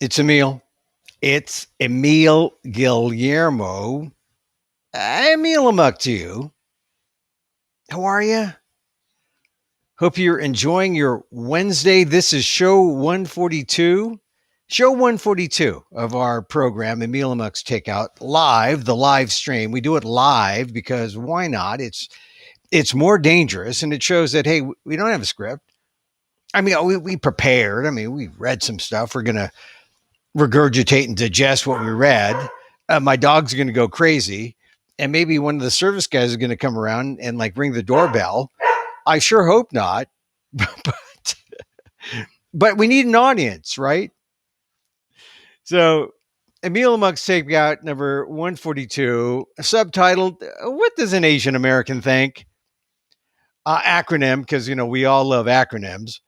It's Emil. It's Emil Guillermo. Emil Amok to you. How are you? Hope you're enjoying your Wednesday. This is show 142. Show 142 of our program, Emil Amok's Takeout Live, the live stream. We do it live because why not? It's more dangerous and it shows that, hey, we don't have a script. I mean, we prepared. I mean, we read some stuff. We're going to regurgitate and digest what we read. My dog's going to go crazy, and maybe one of the service guys is going to come around and like ring the doorbell. I sure hope not, but we need an audience, right? So, Emil Amok's Takeout number 142, subtitled "What Does an Asian American Think?" Acronym, because we all love acronyms.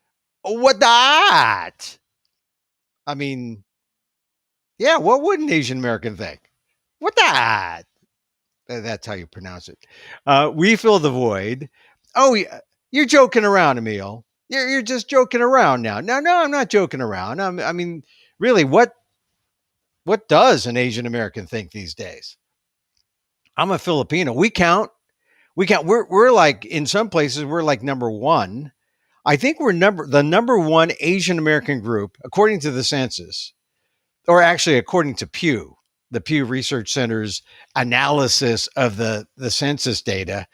What that? I mean, yeah, what would an Asian American think? What that? That's how you pronounce it. We fill the void. Oh, yeah, you're joking around, Emil. You're just joking around now. No, I'm not joking around. I mean, really, what does an Asian American think these days? I'm a Filipino. We count. We count. We're like in some places we're like number one. I think we're the number one Asian American group according to the census, or actually according to Pew, the Pew Research Center's analysis of the census data.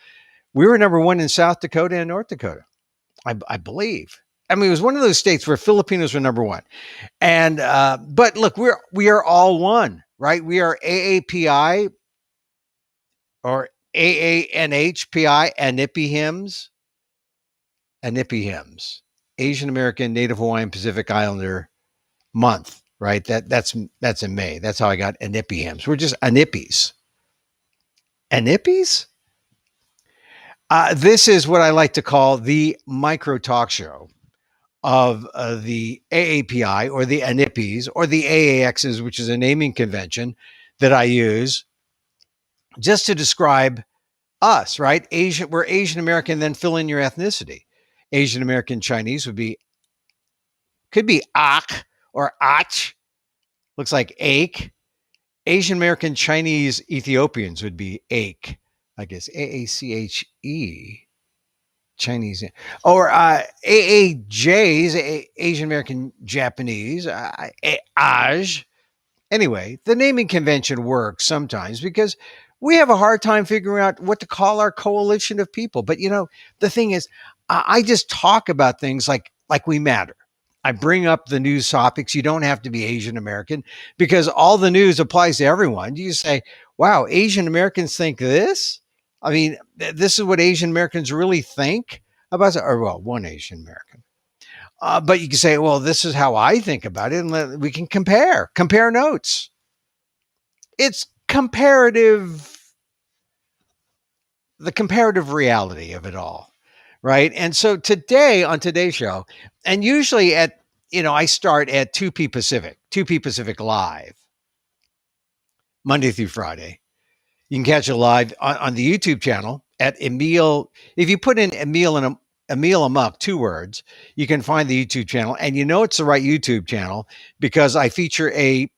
We were number one in South Dakota and North Dakota, I believe. I mean, it was one of those states where Filipinos were number one. And but look, we are all one, right? We are AAPI or AANHPI, Anipi hymns, Asian American Native Hawaiian Pacific Islander month, right? That's in May. That's how I got Anipi hymns. We're just Anipis. Anipis? This is what I like to call the micro talk show of the AAPI or the ANIPs or the AAXs, which is a naming convention that I use just to describe us, right? We're Asian American, then fill in your ethnicity. Asian American Chinese could be Ak or Ach, looks like Ache. Asian American Chinese Ethiopians would be Ache, I guess, AACHE. Chinese or AAJs, Asian American Japanese, Aj. Anyway, the naming convention works sometimes because we have a hard time figuring out what to call our coalition of people. But the thing is, I just talk about things like we matter. I bring up the news topics. You don't have to be Asian American because all the news applies to everyone. You say, wow, Asian Americans think this? I mean, this is what Asian Americans really think about, or well, one Asian American. But you can say, well, this is how I think about it, and we can compare notes. It's the comparative reality of it all, right? And so today on today's show, and usually I start at 2 p Pacific live, Monday through Friday. You can catch it live on the YouTube channel at Emil. If you put in Emil Amok, 2 words, you can find the YouTube channel. And it's the right YouTube channel because I feature a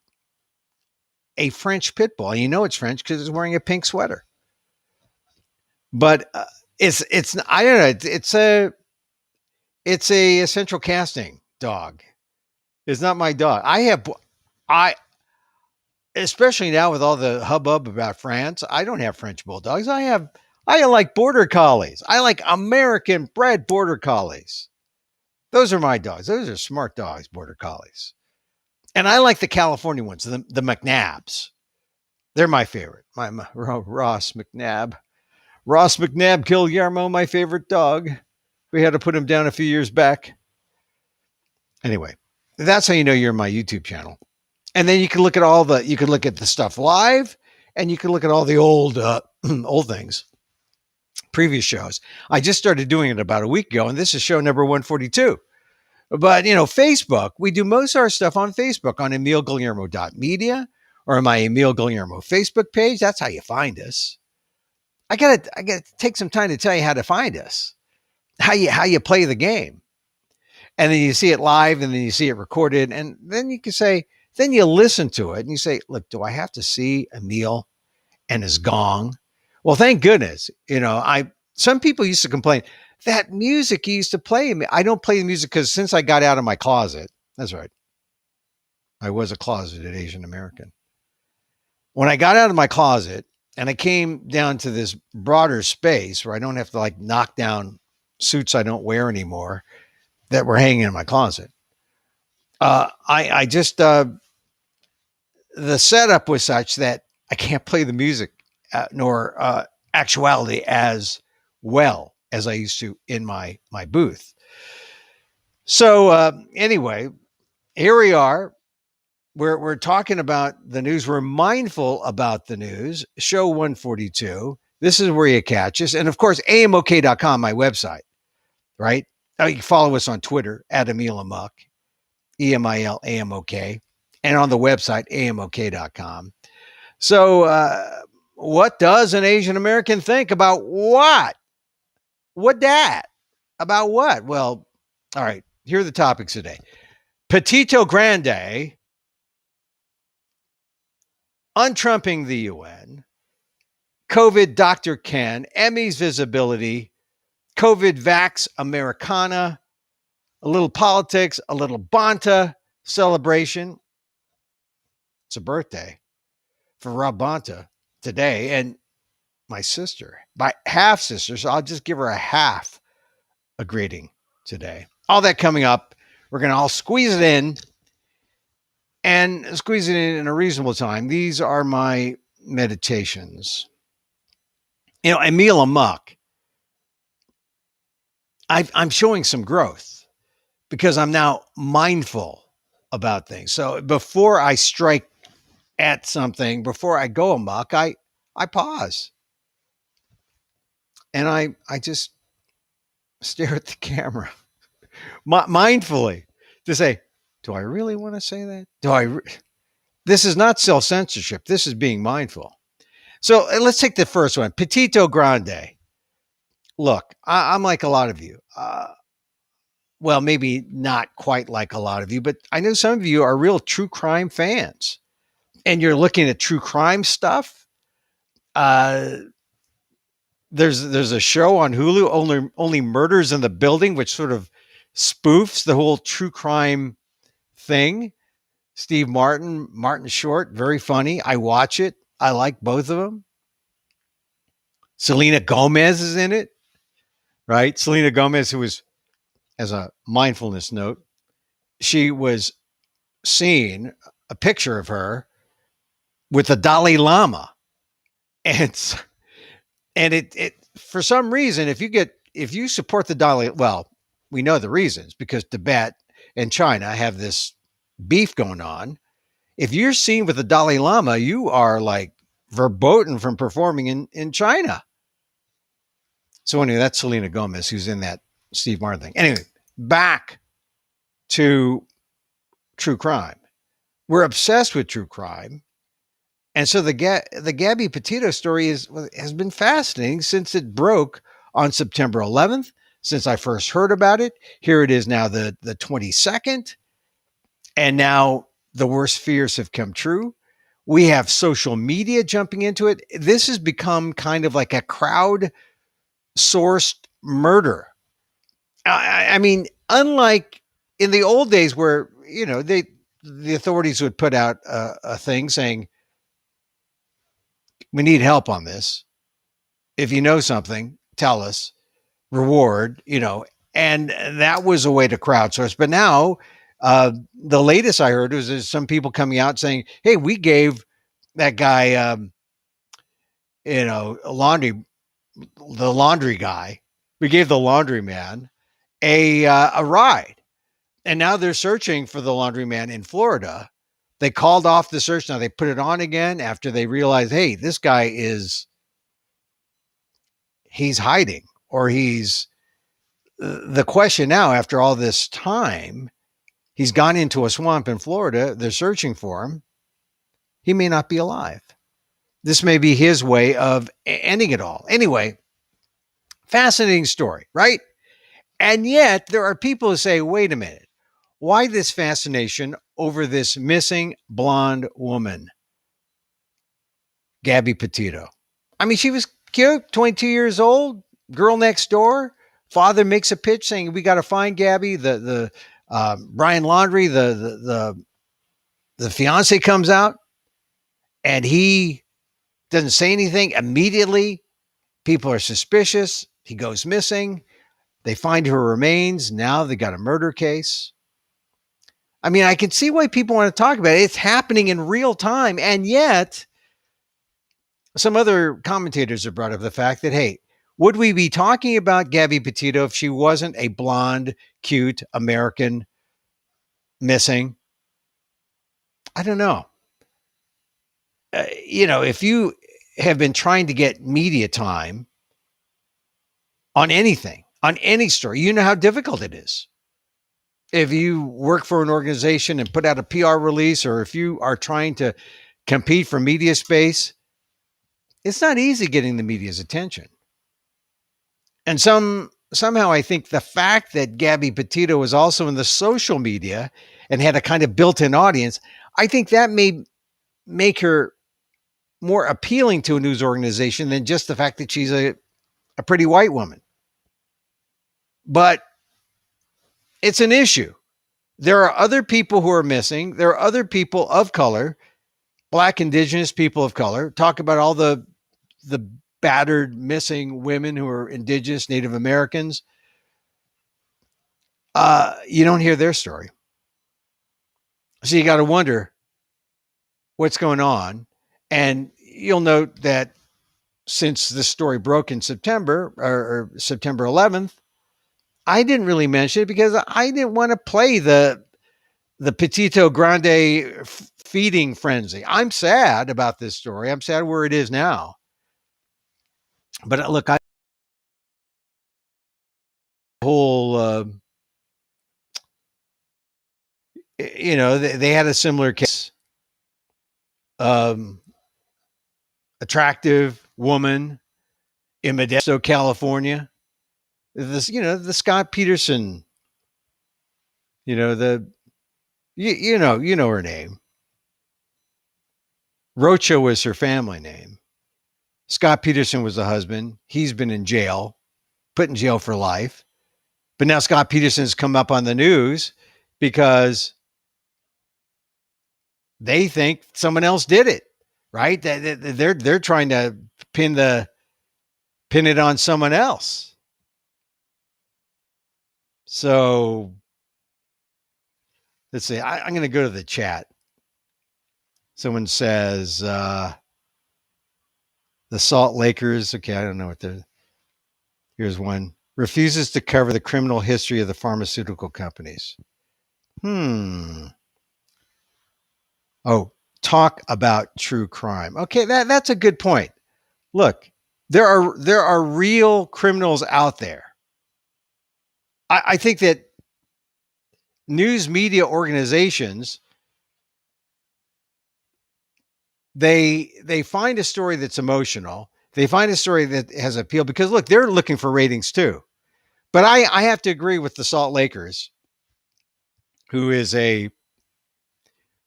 French pit bull. And it's French because it's wearing a pink sweater. But it's I don't know. It's a central casting dog. It's not my dog. Especially now with all the hubbub about France, I don't have French bulldogs. I like border collies. I like American bred border collies. Those are my dogs. Those are smart dogs, border collies. And I like the California ones, the McNabs. They're my favorite. My Ross McNab. Ross McNab Guillermo, my favorite dog. We had to put him down a few years back. Anyway, that's how you know you're in my YouTube channel. And then you can look at you can look at the stuff live, and you can look at all the old things, previous shows. I just started doing it about a week ago, and this is show number 142. But, Facebook, we do most of our stuff on Facebook on emilguillermo.media or my Emil Guillermo Facebook page. That's how you find us. I gotta take some time to tell you how to find us, how you play the game. And then you see it live, and then you see it recorded, and then you can say, Then you listen to it and you say, look, do I have to see Emil and his gong? Well, thank goodness. Some people used to complain that music he used to play. I don't play the music because since I got out of my closet, that's right, I was a closeted Asian American. When I got out of my closet and I came down to this broader space where I don't have to like knock down suits I don't wear anymore that were hanging in my closet, I just the setup was such that I can't play the music nor actuality as well as I used to in my booth. So anyway, here we are. We're talking about the news. We're mindful about the news. Show 142. This is where you catch us. And of course, amok.com, my website, right? You can follow us on Twitter at Emil Amok, EMILAMOK, and on the website, amok.com. So, what does an Asian American think about what? What that? About what? Well, all right. Here are the topics today. Petito Grande, untrumping the UN, COVID Dr. Ken, Emmy's visibility, COVID Vax Americana, a little politics, a little Bonta celebration. It's a birthday for Rob Bonta today. And my sister, my half sister, so I'll just give her a half a greeting today. All that coming up. We're going to all squeeze it in and squeeze it in a reasonable time. These are my meditations. Emil Amok, I'm showing some growth because I'm now mindful about things. So before I strike at something, before I go amok, I pause and I just stare at the camera mindfully to say, do I really want to say that? This is not self-censorship. This is being mindful. So let's take the first one, Petito Grande. Look, I'm like a lot of you. Well, maybe not quite like a lot of you, but I know some of you are real true crime fans and you're looking at true crime stuff. There's a show on Hulu, only Murders in the Building, which sort of spoofs the whole true crime thing. Steve Martin Short, very funny. I watch it. I like both of them. Selena Gomez is in it, right? Selena Gomez, who was, as a mindfulness note, she was seeing a picture of her with the Dalai Lama. And it for some reason, if you support the Dalai, well, we know the reasons because Tibet and China have this beef going on. If you're seen with the Dalai Lama, you are like verboten from performing in China. So anyway, that's Selena Gomez, who's in that Steve Martin thing. Anyway, back to true crime. We're obsessed with true crime. And so the Gabby Petito story has been fascinating since it broke on September 11th, since I first heard about it. Here it is now, the 22nd. And now the worst fears have come true. We have social media jumping into it. This has become kind of like a crowd sourced murder. I mean, unlike in the old days where, the authorities would put out a thing saying, we need help on this. If you know something, tell us, reward, and that was a way to crowdsource. But now, the latest I heard was there's some people coming out saying, hey, we gave that guy, the laundry guy, we gave the laundry man a ride. And now they're searching for the laundry man in Florida. They called off the search. Now they put it on again after they realized, hey, this guy he's hiding, or he's the question now after all this time, he's gone into a swamp in Florida. They're searching for him. He may not be alive. This may be his way of ending it all. Anyway, fascinating story, right? And yet there are people who say, wait a minute, why this fascination over this missing blonde woman, Gabby Petito. I mean, she was cute, 22 years old, girl next door. Father makes a pitch saying, "We got to find Gabby." The Brian Laundrie, the fiance comes out, and he doesn't say anything. Immediately, people are suspicious. He goes missing. They find her remains. Now they got a murder case. I mean, I can see why people want to talk about it. It's happening in real time. And yet, some other commentators have brought up the fact that, hey, would we be talking about Gabby Petito if she wasn't a blonde, cute American missing? I don't know. If you have been trying to get media time on anything, on any story, you know how difficult it is. If you work for an organization and put out a PR release, or if you are trying to compete for media space, it's not easy getting the media's attention. And somehow I think the fact that Gabby Petito was also in the social media and had a kind of built-in audience, I think that may make her more appealing to a news organization than just the fact that she's a pretty white woman. But it's an issue. There are other people who are missing. There are other people of color, Black, Indigenous people of color. Talk about all the battered, missing women who are Indigenous, Native Americans. You don't hear their story. So you got to wonder what's going on. And you'll note that since this story broke in September or September 11th, I didn't really mention it because I didn't want to play the Petito Grande feeding frenzy. I'm sad about this story. I'm sad where it is now. But look, whole, they had a similar case. Attractive woman in Modesto, California. The Scott Peterson, you know her name. Rocha was her family name. Scott Peterson was the husband. He's been in jail, put in jail for life. But now Scott Peterson's come up on the news because they think someone else did it, right? They're trying to pin it on someone else. So let's see. I'm going to go to the chat. Someone says the Salt Lakers. Okay, I don't know what they're. Here's one. Refuses to cover the criminal history of the pharmaceutical companies. Oh, talk about true crime. Okay, that's a good point. Look, there are real criminals out there. I think that news media organizations, they find a story that's emotional. They find a story that has appeal because look, they're looking for ratings too. But I have to agree with the Salt Lakers, who is a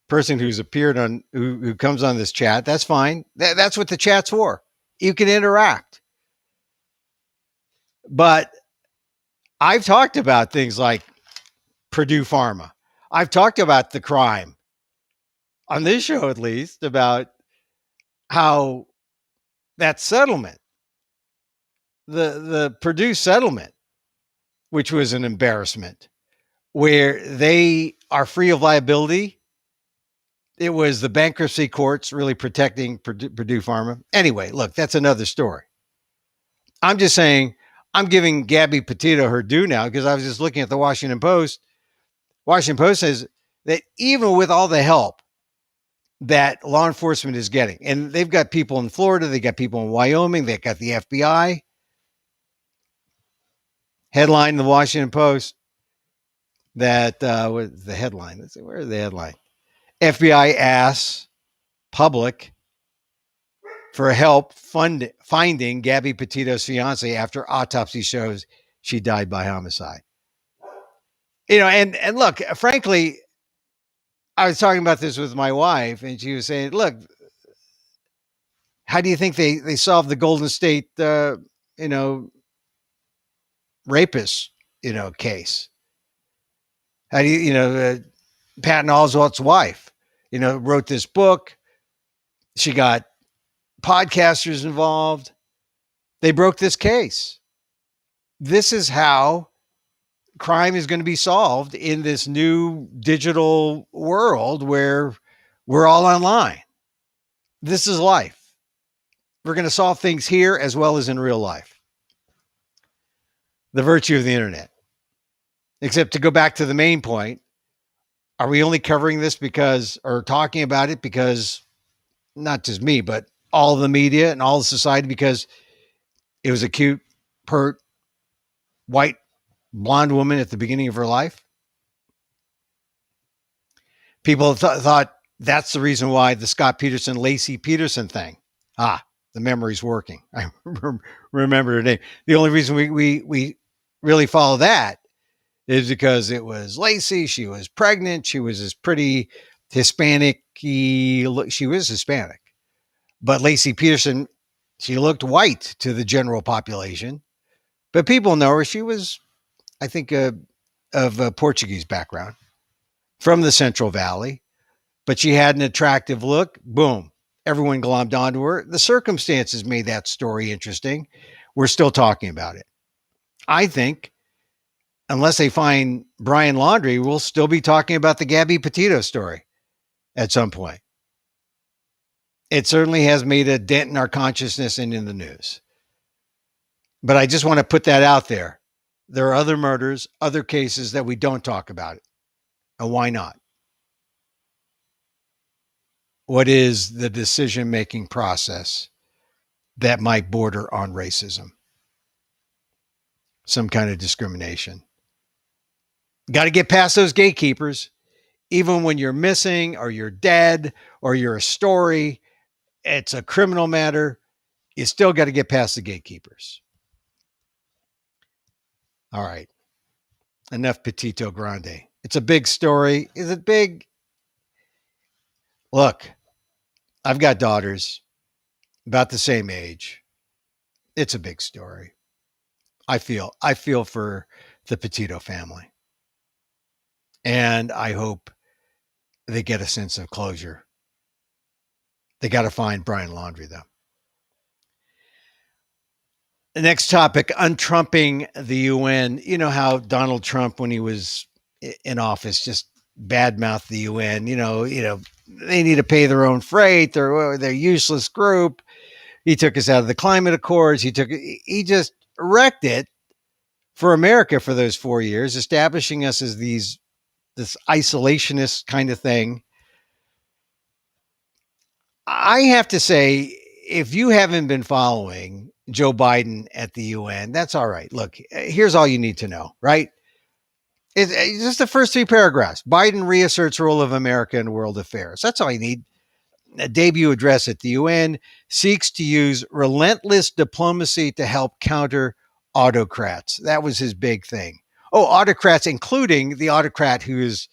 person who's appeared on who comes on this chat. That's fine. That's what the chat's for. You can interact. But I've talked about things like Purdue Pharma. I've talked about the crime on this show, at least, about how that settlement, the Purdue settlement, which was an embarrassment, where they are free of liability. It was the bankruptcy courts really protecting Purdue Pharma. Anyway, look, that's another story. I'm just saying, I'm giving Gabby Petito her due now because I was just looking at the Washington Post. Washington Post says that even with all the help that law enforcement is getting, and they've got people in Florida, they got people in Wyoming, they got the FBI. Headline in the Washington Post that was the headline. Let's see, where is the headline? FBI asks public for help finding Gabby Petito's fiance after autopsy shows she died by homicide. And look, frankly, I was talking about this with my wife, and she was saying, "Look, how do you think they solved the Golden State, you know, rapist, case? How do Patton Oswalt's wife, wrote this book. She got podcasters involved. They broke this case. This is how crime is going to be solved in this new digital world where we're all online. This is life. We're going to solve things here as well as in real life. The virtue of the internet. Except to go back to the main point, are we only covering this because, or talking about it because, not just me, but all the media and all the society, because it was a cute, pert, white, blonde woman at the beginning of her life? People thought that's the reason why the Scott Peterson, Lacey Peterson thing. The memory's working. I remember her name. The only reason we really follow that is because it was Lacey. She was pregnant. She was this pretty Hispanic. She was Hispanic. But Lacey Peterson, she looked white to the general population. But people know her. She was, I think, of a Portuguese background from the Central Valley. But she had an attractive look. Boom. Everyone glommed onto her. The circumstances made that story interesting. We're still talking about it. I think unless they find Brian Laundrie, we'll still be talking about the Gabby Petito story at some point. It certainly has made a dent in our consciousness and in the news. But I just want to put that out there. There are other murders, other cases that we don't talk about. And why not? What is the decision-making process that might border on racism? Some kind of discrimination. Got to get past those gatekeepers. Even when you're missing or you're dead or you're a story, it's a criminal matter. You still got to get past the gatekeepers. All right. Enough Petito Grande. It's a big story. Is it big? Look, I've got daughters about the same age. It's a big story. I feel for the Petito family. And I hope they get a sense of closure. They got to find Brian Laundrie, though. The next topic, untrumping the UN. You know how Donald Trump, when he was in office, just badmouthed the UN. They need to pay their own freight. They're a useless group. He took us out of the climate accords. He just wrecked it for America for those 4 years, establishing us as this isolationist kind of thing. I have to say, if you haven't been following Joe Biden at the UN, that's all right. Look, here's all you need to know, right? It's just the first 3 paragraphs. Biden reasserts role of America in world affairs. That's all you need. A debut address at the UN seeks to use relentless diplomacy to help counter autocrats. That was his big thing. Oh, autocrats, including the autocrat who is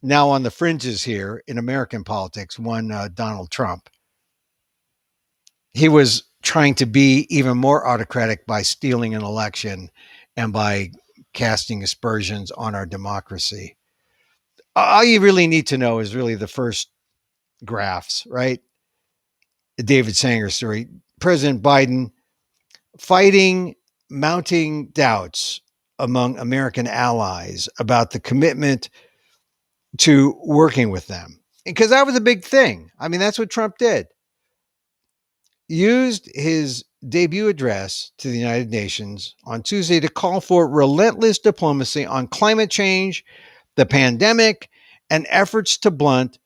now on the fringes here in American politics, one Donald Trump. He was trying to be even more autocratic by stealing an election and by casting aspersions on our democracy. All you really need to know is really the first graphs, right? The David Sanger story. President Biden fighting mounting doubts among American allies about the commitment to working with them. Because that was a big thing. I mean, that's what Trump did. Used his debut address to the United Nations on Tuesday to call for relentless diplomacy on climate change, the pandemic, and efforts to blunt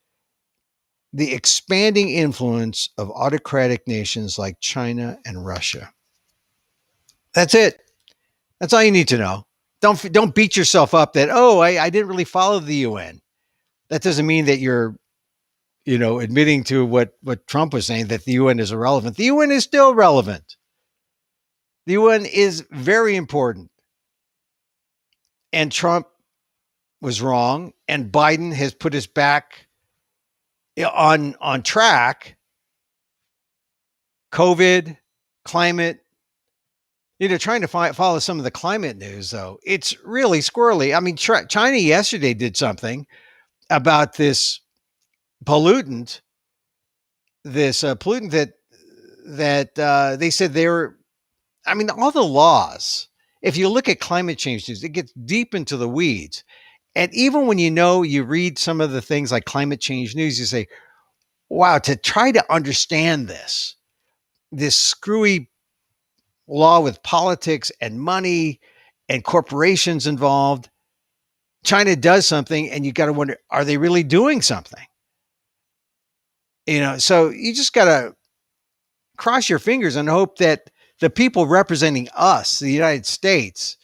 the expanding influence of autocratic nations like China and Russia. That's it. That's all you need to know. Don't beat yourself up that, I didn't really follow the UN. That doesn't mean that you're admitting to what Trump was saying, that the UN is irrelevant. The UN is still relevant. The UN is very important. And Trump was wrong, and Biden has put us back on track. COVID, climate, trying to follow some of the climate news, though, it's really squirrely. I mean, China yesterday did something about pollutant, this pollutant that they said they were. I mean, all the laws. If you look at climate change news, it gets deep into the weeds. And even when you read some of the things like climate change news, you say, wow, to try to understand this screwy law with politics and money and corporations involved, China does something and you got to wonder, are they really doing something? So you just got to cross your fingers and hope that the people representing us, the United States,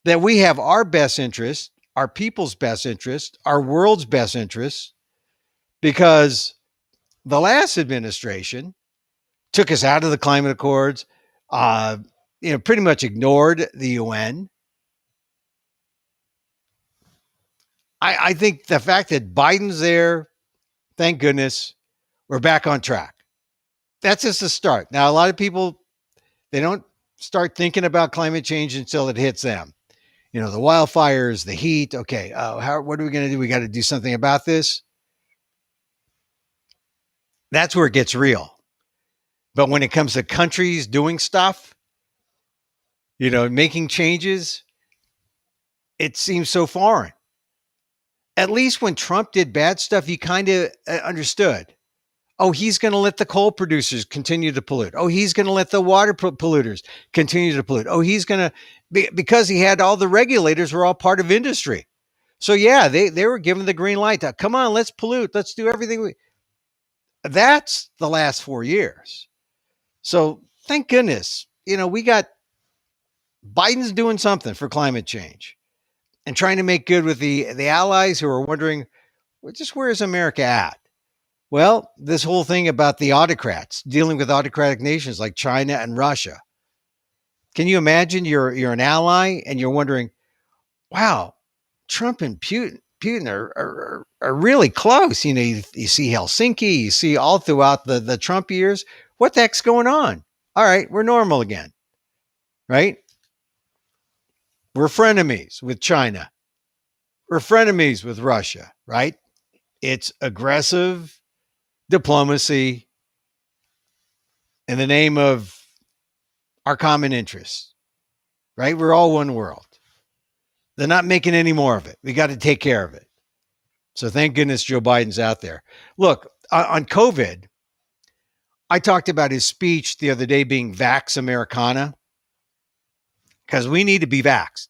that we have our best interest, our people's best interest, our world's best interest, because the last administration took us out of the climate accords, pretty much ignored the UN. I think the fact that Biden's there, thank goodness, we're back on track. That's just a start. Now, a lot of people, they don't start thinking about climate change until it hits them. The wildfires, the heat. Okay, what are we going to do? We got to do something about this. That's where it gets real. But when it comes to countries doing stuff, making changes, it seems so foreign. At least when Trump did bad stuff, you kind of understood. Oh, he's going to let the coal producers continue to pollute. Oh, he's going to let the water polluters continue to pollute. Oh, he's going to, because he had all the regulators were all part of industry. So yeah, they were given the green light to come on, let's pollute. Let's do everything. That's the last 4 years. So thank goodness, we got Biden's doing something for climate change and trying to make good with the allies who are wondering, well, just where is America at? Well, this whole thing about the autocrats dealing with autocratic nations like China and Russia. Can you imagine you're an ally and you're wondering, wow, Trump and Putin are really close. You see Helsinki, you see all throughout the Trump years. What the heck's going on? All right, we're normal again, right? We're frenemies with China. We're frenemies with Russia, right? It's aggressive diplomacy in the name of our common interests, right? We're all one world. They're not making any more of it. We got to take care of it. So thank goodness Joe Biden's out there. Look, on COVID, I talked about his speech the other day being Vax Americana, because we need to be vaxxed.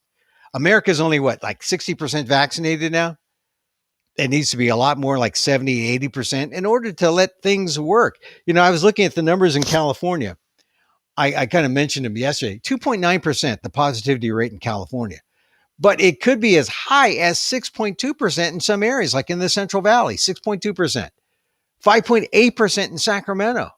America's only like 60% vaccinated now? It needs to be a lot more, like 70, 80% in order to let things work. I was looking at the numbers in California. I kind of mentioned them yesterday. 2.9%, the positivity rate in California. But it could be as high as 6.2% in some areas, like in the Central Valley, 6.2%, 5.8% in Sacramento,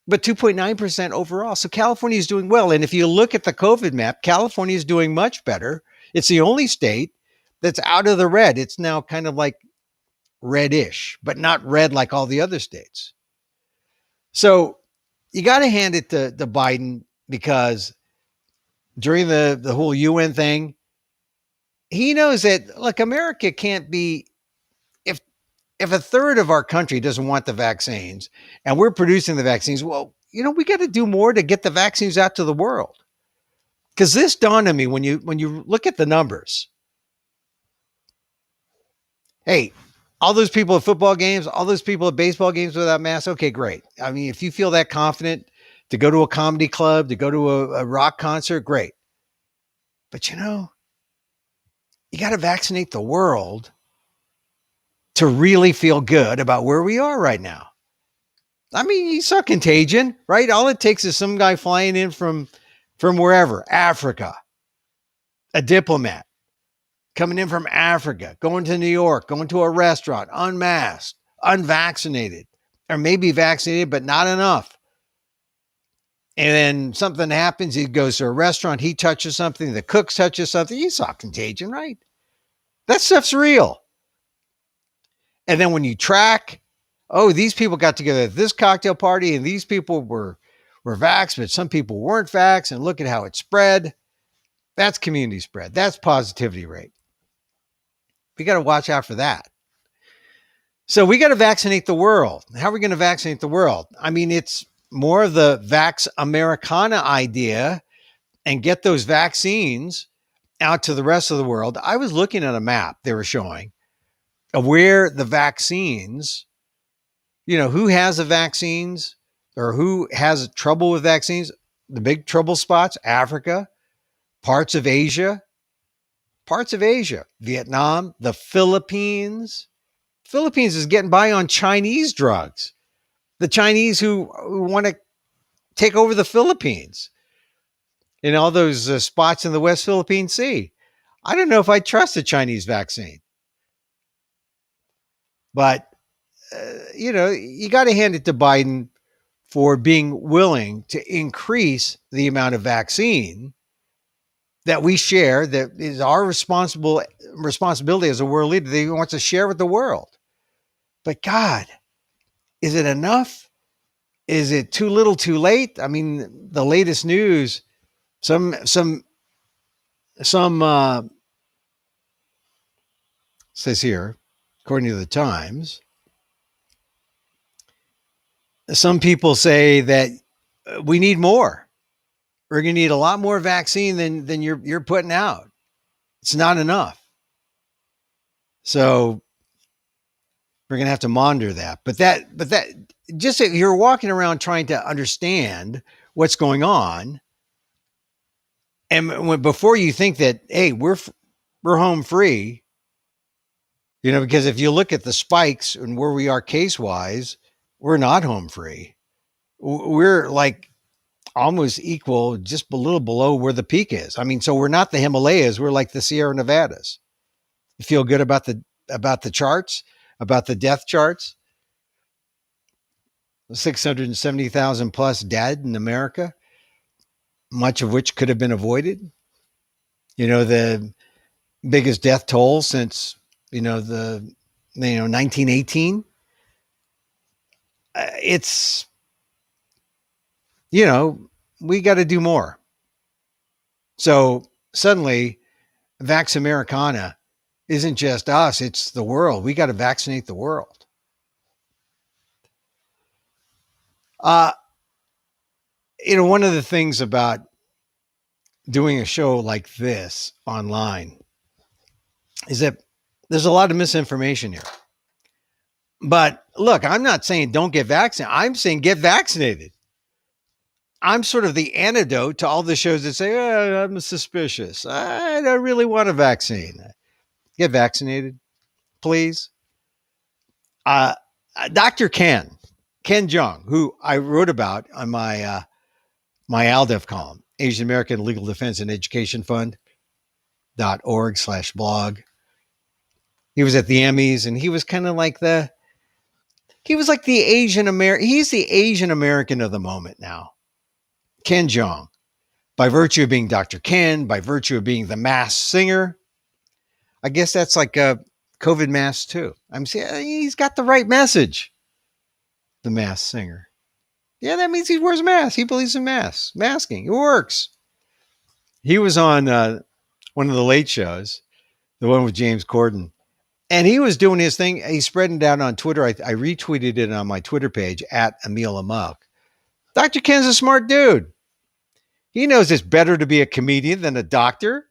but 2.9% overall. So California is doing well. And if you look at the COVID map, California is doing much better. It's the only state that's out of the red. It's now kind of like reddish, but not red like all the other states. So you got to hand it to Biden, because during the whole UN thing, he knows that, look, America can't be, if a third of our country doesn't want the vaccines and we're producing the vaccines, well, we got to do more to get the vaccines out to the world. Because this dawned on me when you look at the numbers. Hey, all those people at football games, all those people at baseball games without masks, okay, great. I mean, if you feel that confident to go to a comedy club, to go to a rock concert, great. But you got to vaccinate the world to really feel good about where we are right now. I mean, you saw Contagion, right? All it takes is some guy flying in from wherever, Africa, a diplomat coming in from Africa, going to New York, going to a restaurant, unmasked, unvaccinated, or maybe vaccinated, but not enough. And then something happens. He goes to a restaurant. He touches something. The cook touches something. You saw Contagion, right? That stuff's real. And then when you track, oh, these people got together at this cocktail party and these people were vaxxed, but some people weren't vaxxed, and look at how it spread. That's community spread. That's positivity rate. We got to watch out for that. So we got to vaccinate the world. How are we going to vaccinate the world? I mean, it's more of the Vax Americana idea and get those vaccines out to the rest of the world. I was looking at a map they were showing of where the vaccines, who has the vaccines or who has trouble with vaccines. The big trouble spots: Africa, parts of Asia, Vietnam, the Philippines. Philippines is getting by on Chinese drugs. The Chinese who want to take over the Philippines in all those spots in the West Philippine Sea. I don't know if I trust the Chinese vaccine, but you got to hand it to Biden for being willing to increase the amount of vaccine that we share, that is our responsibility as a world leader that he wants to share with the world. But God, is it enough? Is it too little too late? I mean, the latest news, some says here, according to the Times, some people say that we need more. We're going to need a lot more vaccine than you're putting out. It's not enough. So we're going to have to monitor that. But that just if you're walking around trying to understand what's going on, and before you think that, hey, we're home free, because if you look at the spikes and where we are case wise, we're not home free. We're like almost equal, just a little below where the peak is. I mean, so we're not the Himalayas. We're like the Sierra Nevadas. You feel good about the charts, about the death charts? 670,000 plus dead in America, much of which could have been avoided. The biggest death toll since, 1918. It's, we got to do more. So suddenly, Vax Americana isn't just us, it's the world. We got to vaccinate the world. One of the things about doing a show like this online is that there's a lot of misinformation here. But look, I'm not saying don't get vaccinated. I'm saying get vaccinated. I'm sort of the antidote to all the shows that say, oh, I'm suspicious. I don't really want a vaccine. Get vaccinated, please. Dr. Ken Jeong, who I wrote about on my my ALDEF column, Asian American Legal Defense and Education Fund.org/blog. He was at the Emmys, and he was kind of like the Asian American. He's the Asian American of the moment now. Ken Jeong, by virtue of being Dr. Ken, by virtue of being the mass singer. I guess that's like a COVID mask too. I'm saying he's got the right message. The mass singer. Yeah, that means he wears a mask. He believes in masks. Masking. It works. He was on one of the late shows, the one with James Corden. And he was doing his thing. He's spreading it out on Twitter. I retweeted it on my Twitter page at Emil Amok. Dr. Ken's a smart dude. He knows it's better to be a comedian than a doctor.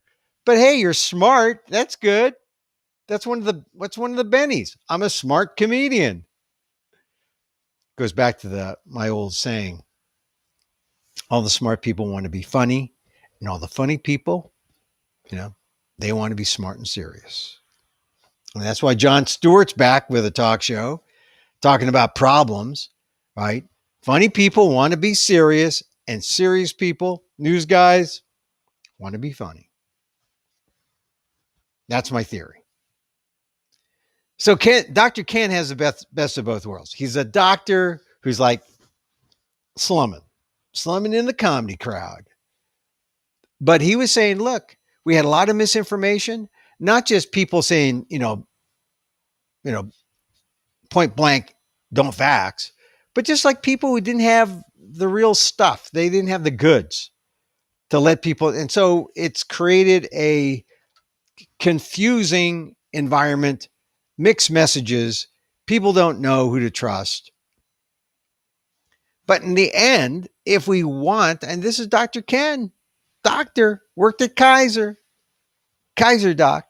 But hey, you're smart. That's good. That's one of the bennies. I'm a smart comedian. Goes back to my old saying. All the smart people want to be funny, and all the funny people, they want to be smart and serious. And that's why Jon Stewart's back with a talk show talking about problems, right? Funny people want to be serious, and serious people, news guys, want to be funny. That's my theory. So Dr. Ken has the best of both worlds. He's a doctor who's like slumming in the comedy crowd. But he was saying, look, we had a lot of misinformation. not just people saying, you know, point blank, don't vax, but just like people who didn't have the real stuff. They didn't have the goods to let people. And so it's created a confusing environment, mixed messages. People don't know who to trust. But in the end, if we want, and this is Dr. Ken, doctor, worked at Kaiser Doc.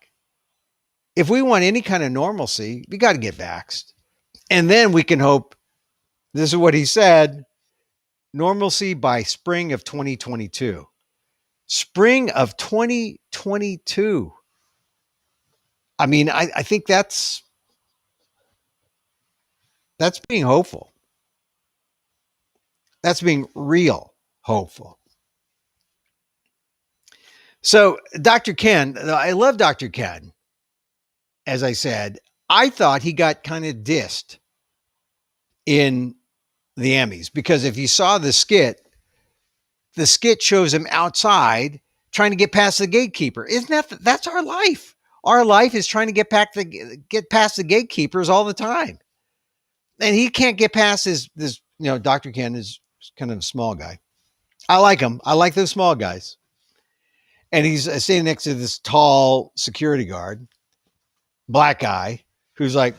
If we want any kind of normalcy, we got to get vaxxed. And then we can hope, this is what he said, normalcy by spring of 2022. Spring of 2022. I mean, I think that's being hopeful. That's being real hopeful. So, Dr. Ken, I love Dr. Ken. As I said, I thought he got kind of dissed in the Emmys because if you saw the skit shows him outside trying to get past the gatekeeper. Isn't that's our life? Our life is trying to get past the gatekeepers all the time. And he can't get past this, Dr. Ken is kind of a small guy. I like him. I like those small guys. And he's standing next to this tall security guard, black guy, who's like,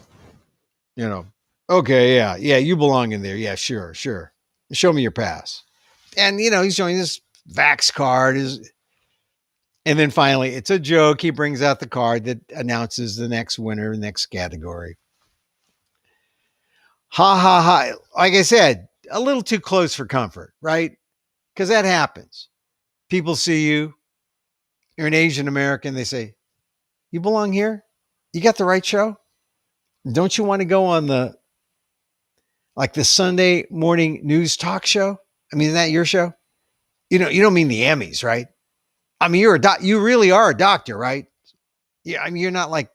okay, yeah, you belong in there. Yeah, sure. Show me your pass. And, he's showing this Vax card. And then finally, it's a joke. He brings out the card that announces the next winner, next category. Ha, ha, ha. Like I said, a little too close for comfort, right? Because that happens. People see you. You're an Asian American. They say, you belong here? You got the right show? Don't you want to go on the Sunday morning news talk show? I mean, isn't that your show? You don't mean the Emmys, right? I mean, you really are a doctor, right? Yeah, I mean, you're not the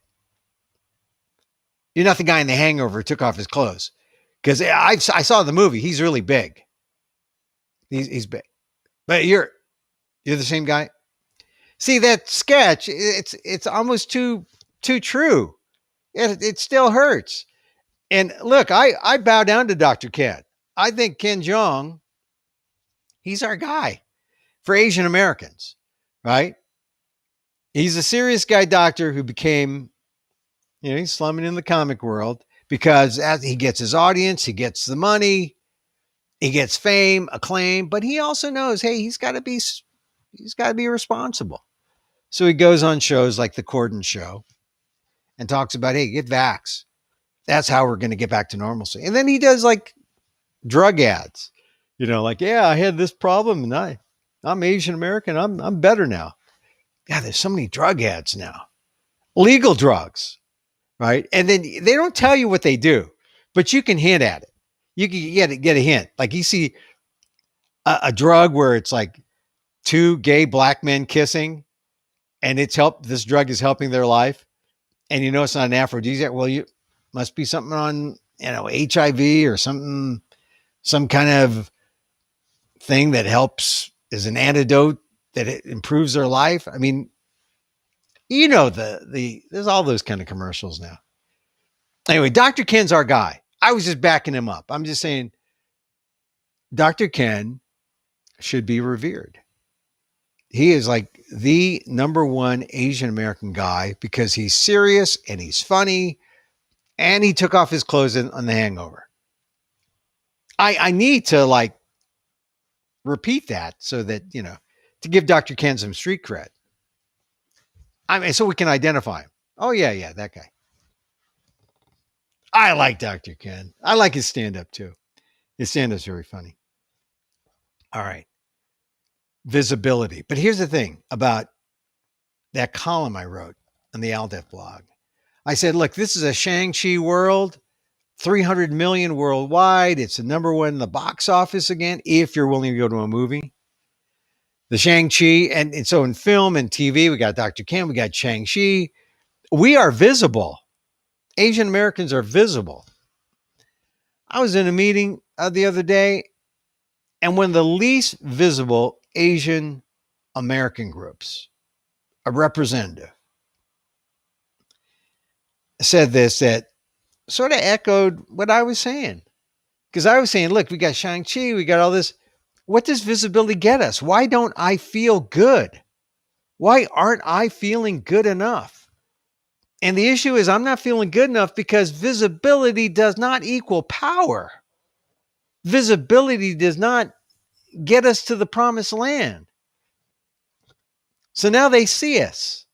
guy in The Hangover who took off his clothes. Because I saw the movie. He's really big. He's big. But you're the same guy. See, that sketch, it's almost too true. It still hurts. And look, I bow down to Dr. Ken. I think Ken Jeong, he's our guy for Asian Americans, right? He's a serious guy doctor who became, he's slumming in the comic world because as he gets his audience, he gets the money, he gets fame, acclaim, but he also knows, hey, he's got to be responsible. So he goes on shows like The Corden Show and talks about, hey, get vax. That's how we're going to get back to normalcy. And then he does drug ads, yeah, I had this problem and I'm Asian American. I'm better now. Yeah, there's so many drug ads now, legal drugs, right? And then they don't tell you what they do, but you can hint at it. You can get a hint. Like you see a drug where it's like two gay black men kissing, and this drug is helping their life, and it's not an aphrodisiac. Well, you must be something on HIV or something, some kind of thing that helps as an antidote that it improves their life. I mean, there's all those kind of commercials now. Anyway, Dr. Ken's our guy. I was just backing him up. I'm just saying Dr. Ken should be revered. He is like the number one Asian American guy because he's serious and he's funny and he took off his clothes on The Hangover. I need to repeat that so that, to give Dr. Ken some street cred. I mean, so we can identify him. Oh, yeah, that guy. I like Dr. Ken. I like his stand-up too. His stand-up's very funny. All right. Visibility. But here's the thing about that column I wrote on the Aldef blog. I said, look, this is a Shang-Chi world, 300 million worldwide. It's the number one in the box office again, if you're willing to go to a movie. The Shang-Chi, and so in film and TV, we got Dr. Ken, we got Shang-Chi. We are visible. Asian Americans are visible. I was in a meeting the other day, and one of the least visible Asian American groups, a representative, said this that sort of echoed what I was saying. Because I was saying, look, we got Shang-Chi, we got all this. What does visibility get us? Why don't I feel good? Why aren't I feeling good enough? And the issue is I'm not feeling good enough because visibility does not equal power. Visibility does not get us to the promised land. So now they see us.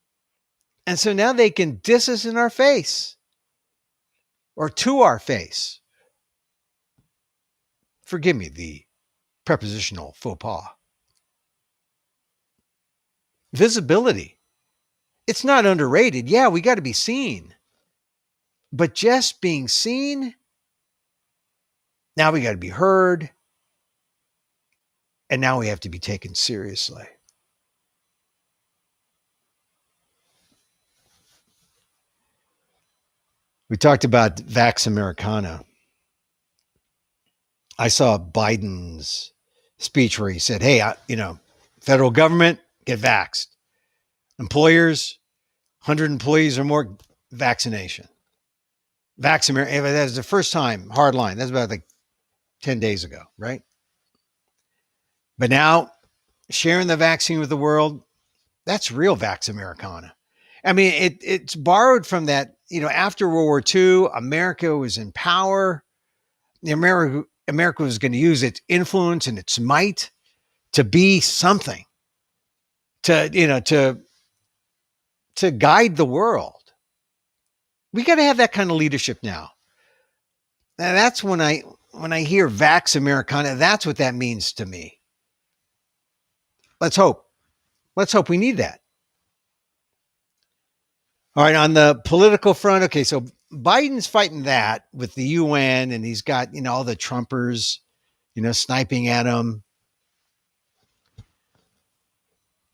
And so now they can diss us in our face or to our face. Forgive me the prepositional faux pas. Visibility. It's not underrated. Yeah, we got to be seen. But just being seen, now we got to be heard. And now we have to be taken seriously. We talked about Vax Americana. I saw Biden's speech where he said, hey, federal government, get vaxxed. Employers, 100 employees or more, vaccination. Vax America, that was the first time, hard line. That's about like 10 days ago, right? But now, sharing the vaccine with the world, that's real Vax Americana. I mean, it's borrowed from that, after World War II, America was in power. America was going to use its influence and its might to be something, to guide the world. We got to have that kind of leadership now. And that's when I hear Vax Americana, that's what that means to me. Let's hope we need that. All right, on the political front, okay, so Biden's fighting that with the UN, and he's got, all the Trumpers, sniping at him.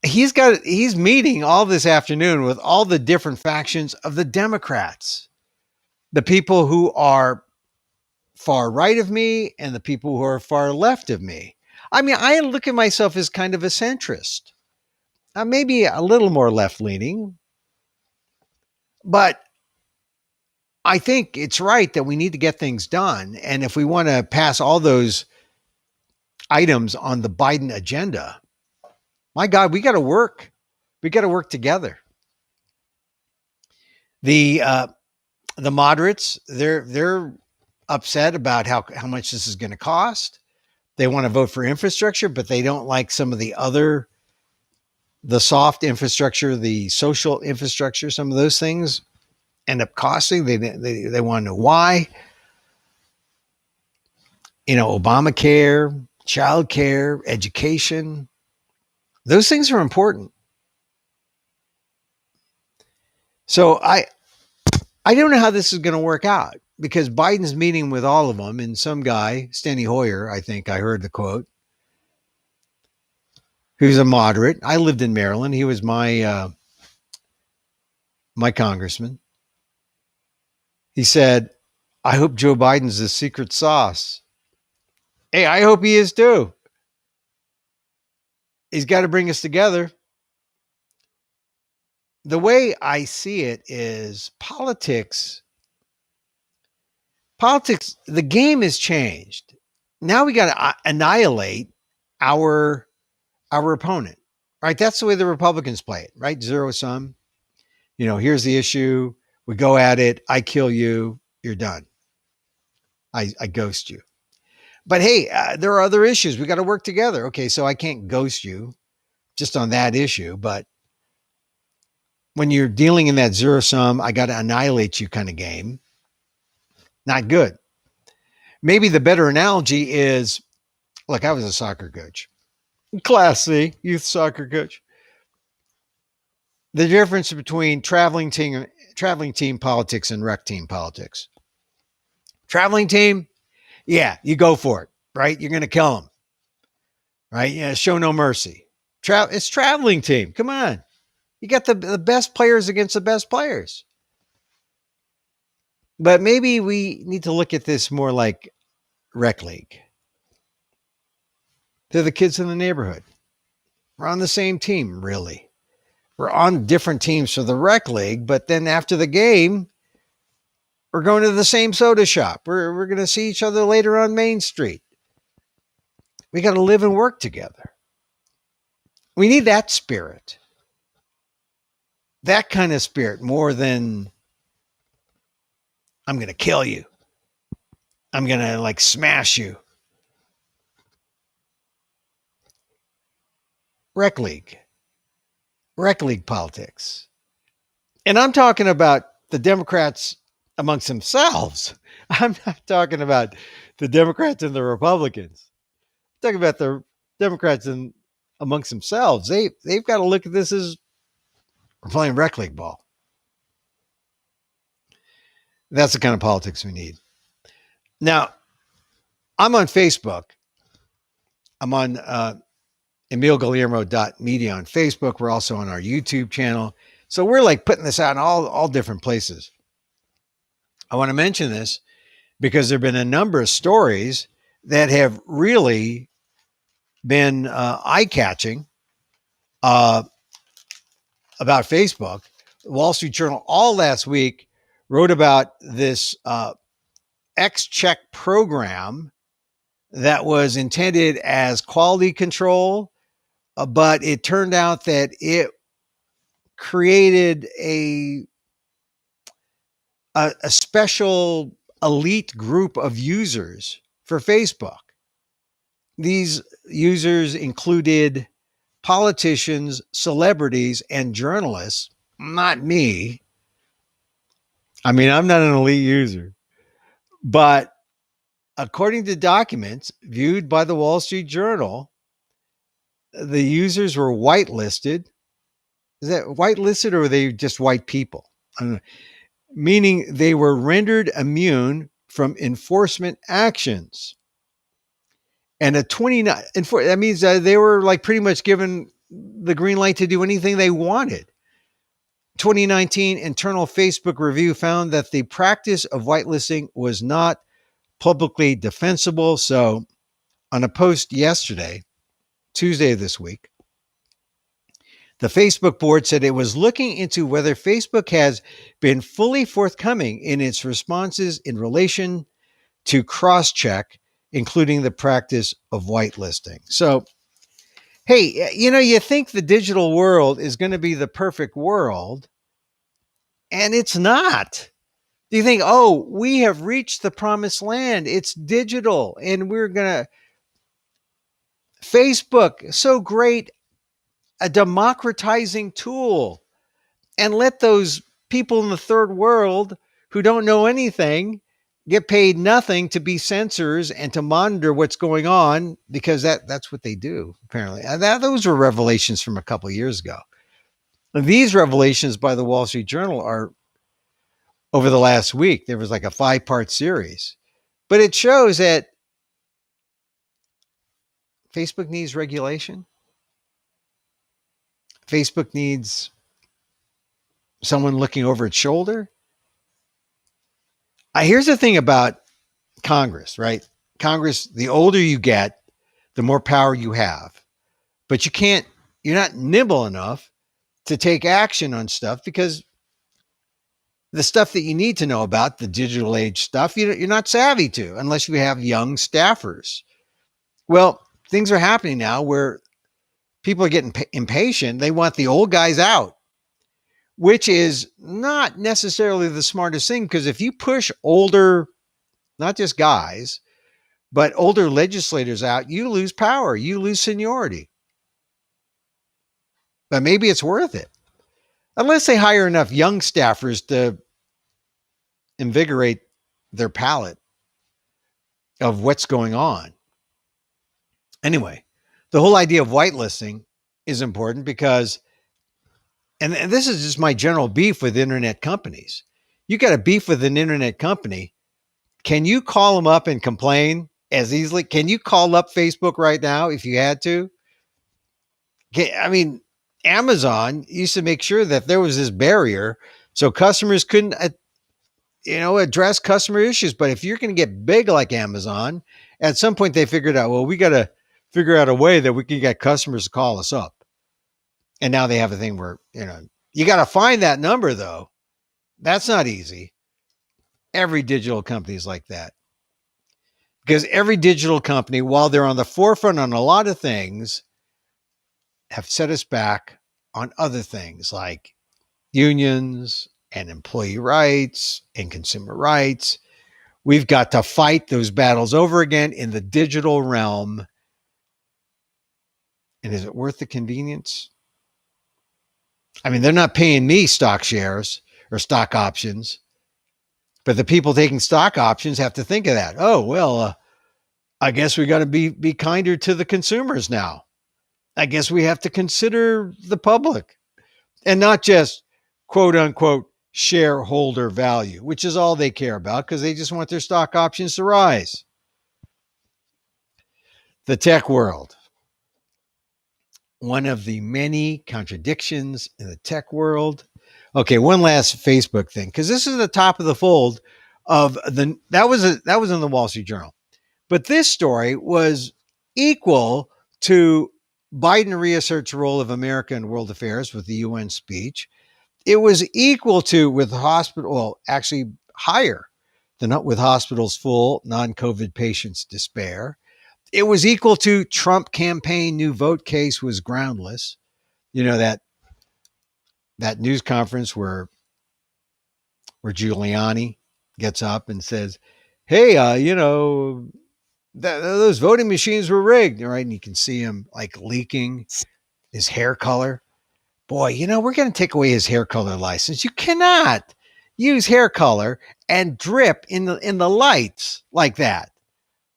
He's meeting all this afternoon with all the different factions of the Democrats, the people who are far right of me and the people who are far left of me. I mean, I look at myself as kind of a centrist, maybe a little more left leaning, but I think it's right that we need to get things done. And if we want to pass all those items on the Biden agenda, my God, we got to work. We got to work together. The moderates, they're upset about how much this is going to cost. They want to vote for infrastructure, but they don't like some of the soft infrastructure, the social infrastructure. Some of those things end up costing. They want to know why. Obamacare, childcare, education. Those things are important. So I don't know how this is going to work out because Biden's meeting with all of them, and some guy, Steny Hoyer, I think I heard the quote, who's a moderate. I lived in Maryland. He was my congressman. He said, I hope Joe Biden's the secret sauce. Hey, I hope he is too. He's got to bring us together. The way I see it is politics, the game has changed. Now we got to annihilate our opponent, right? That's the way the Republicans play it, right? Zero sum. Here's the issue. We go at it. I kill you. You're done. I ghost you. But hey, there are other issues. We got to work together. Okay, so I can't ghost you just on that issue. But when you're dealing in that zero sum, I got to annihilate you kind of game. Not good. Maybe the better analogy is, look, I was a soccer coach. Class C, youth soccer coach. The difference between traveling team politics and rec team politics. Traveling team, yeah, you go for it, right? You're going to kill them, right? Yeah, show no mercy. It's traveling team. Come on. You got the best players against the best players. But maybe we need to look at this more like rec league. They're the kids in the neighborhood. We're on the same team, really. We're on different teams for the rec league, but then after the game, We're going to the same soda shop. We're going to see each other later on Main Street. We got to live and work together. We need that spirit. That kind of spirit more than I'm going to kill you. I'm going to like smash you. Rec league. Rec league politics. And I'm talking about the Democrats amongst themselves. I'm not talking about the Democrats and the Republicans. I'm talking about the Democrats and amongst themselves. They've got to look at this as we're playing rec league ball. That's the kind of politics we need. Now, I'm on Facebook. I'm on Emil Guillermo.media on Facebook. We're also on our YouTube channel. So we're like putting this out in all different places. I want to mention this because there have been a number of stories that have really been eye-catching about Facebook. The Wall Street Journal all last week wrote about this X-Check program that was intended as quality control, but it turned out that it created a special elite group of users for Facebook. These users included politicians, celebrities, and journalists. Not me. I mean, I'm not an elite user. But according to documents viewed by the Wall Street Journal, the users were whitelisted. Is that whitelisted or were they just white people? I don't know. Meaning they were rendered immune from enforcement actions. And that means that they were like pretty much given the green light to do anything they wanted. 2019 internal Facebook review found that the practice of whitelisting was not publicly defensible. So on a post yesterday, Tuesday of this week, the Facebook board said it was looking into whether Facebook has been fully forthcoming in its responses in relation to cross-check, including the practice of whitelisting. So, hey, you think the digital world is going to be the perfect world, and it's not. Do you think, oh, we have reached the promised land? It's digital, and we're going to... Facebook, so great, a democratizing tool. And let those people in the third world who don't know anything get paid nothing to be censors and to monitor what's going on, because that's what they do, apparently. And those were revelations from a couple of years ago. And these revelations by the Wall Street Journal are over the last week. There was like a 5-part series. But it shows that Facebook needs regulation. Facebook needs someone looking over its shoulder. Here's the thing about Congress, right? Congress, the older you get, the more power you have. But you're not nimble enough to take action on stuff because the stuff that you need to know about, the digital age stuff, you're not savvy to unless you have young staffers. Well, things are happening now where people are getting impatient. They want the old guys out, which is not necessarily the smartest thing, because if you push older, not just guys, but older legislators out, you lose power, you lose seniority. But maybe it's worth it. Unless they hire enough young staffers to invigorate their palate of what's going on. Anyway, the whole idea of whitelisting is important because, and this is just my general beef with internet companies. You got a beef with an internet company. Can you call them up and complain as easily? Can you call up Facebook right now if you had to? I mean, Amazon used to make sure that there was this barrier so customers couldn't, address customer issues. But if you're going to get big like Amazon, at some point they figured out, well, we got to figure out a way that we can get customers to call us up. And now they have a thing where, you got to find that number though. That's not easy. Every digital company is like that. Because every digital company, while they're on the forefront on a lot of things, have set us back on other things like unions and employee rights and consumer rights. We've got to fight those battles over again in the digital realm. And is it worth the convenience? I mean, they're not paying me stock shares or stock options, but the people taking stock options have to think of that. Oh, well, I guess we got to be kinder to the consumers now. I guess we have to consider the public and not just quote unquote shareholder value, which is all they care about because they just want their stock options to rise. The tech world. One of the many contradictions in the tech world. Okay, one last Facebook thing, because this is the top of the fold of that was in the Wall Street Journal. But this story was equal to Biden reasserts role of America in world affairs with the UN speech. It was equal to with hospital, well, actually higher than with hospitals full, non-COVID patients despair. It was equal to Trump campaign new vote case was groundless. You know, that news conference where Giuliani gets up and says, "Hey, those voting machines were rigged," right? And you can see him like leaking his hair color. Boy, we're going to take away his hair color license. You cannot use hair color and drip in the lights like that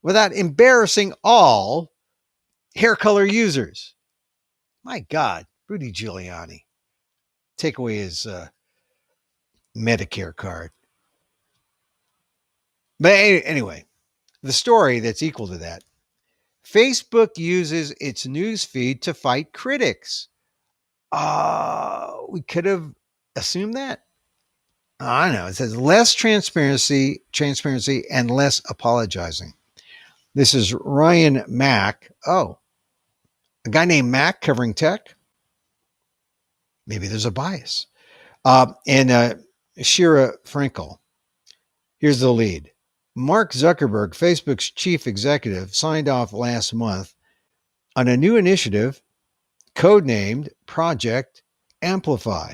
without embarrassing all hair color users. My God, Rudy Giuliani, take away his Medicare card. But anyway, the story that's equal to that. Facebook uses its news feed to fight critics. We could have assumed that. I don't know. It says less transparency, and less apologizing. This is Ryan Mack. Oh, a guy named Mack covering tech. Maybe there's a bias. And Shira Frankel. Here's the lead. Mark Zuckerberg, Facebook's chief executive, signed off last month on a new initiative codenamed Project Amplify.